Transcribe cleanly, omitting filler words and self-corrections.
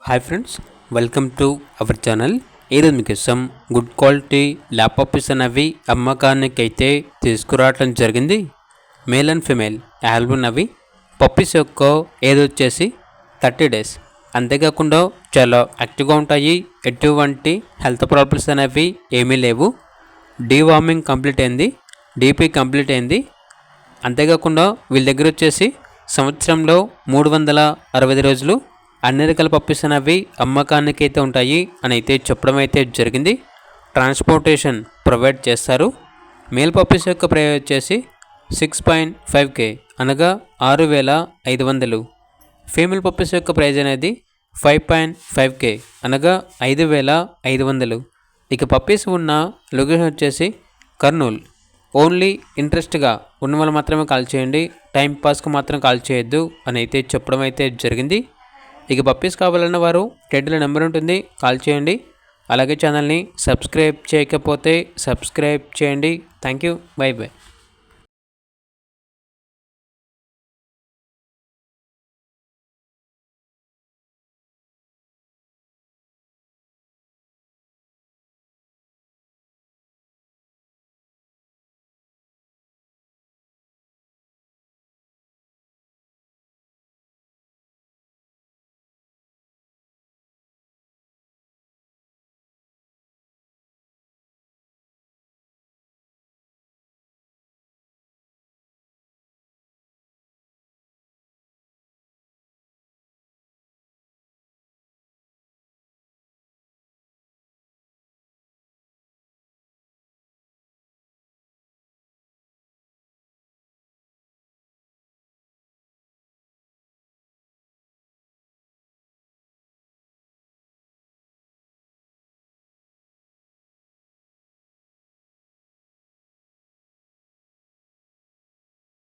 Hi friends, welcome to our channel. ఈరోజు మీకోసం good quality lap puppies అనేవి అమ్మకానికి అయితే తీసుకురావటం జరిగింది. మేల్ అండ్ ఫిమేల్ ఆల్బమ్ అవి పప్పీస్ యొక్క ఏజ్ వచ్చేసి 30 days. అంతేకాకుండా చాలా యాక్టివ్గా ఉంటాయి. ఎటువంటి హెల్త్ ప్రాబ్లమ్స్ అనేవి ఏమీ లేవు. డీవార్మింగ్ కంప్లీట్ అయింది, డీపీ కంప్లీట్ అయింది. అంతేకాకుండా వీళ్ళ దగ్గర వచ్చేసి సంవత్సరంలో 365 రోజులు అన్ని రకాల పప్పీస్ అనేవి అమ్మకానికి అయితే ఉంటాయి అని అయితే చెప్పడం అయితే జరిగింది. ట్రాన్స్పోర్టేషన్ ప్రొవైడ్ చేస్తారు. మేల్ పప్పీస్ యొక్క ప్రైస్ వచ్చేసి 6.5K అనగా 6,500. ఫీమేల్ పప్పీస్ యొక్క ప్రైస్ అనేది 5.5K అనగా 5,500. ఇక పప్పీస్ ఉన్న లొకేషన్ వచ్చేసి కర్నూలు. ఓన్లీ ఇంట్రెస్ట్గా ఉన్న వాళ్ళు మాత్రమే కాల్ చేయండి, టైం పాస్కి మాత్రం కాల్ చేయొద్దు అని అయితే చెప్పడం అయితే జరిగింది. ఇక పప్పీస్ కావాలన్న వారు టైటిల్ నెంబర్ ఉంటుంది, కాల్ చేయండి. అలాగే ఛానల్ని సబ్స్క్రైబ్ చేయకపోతే సబ్స్క్రైబ్ చేయండి. Thank you, by by.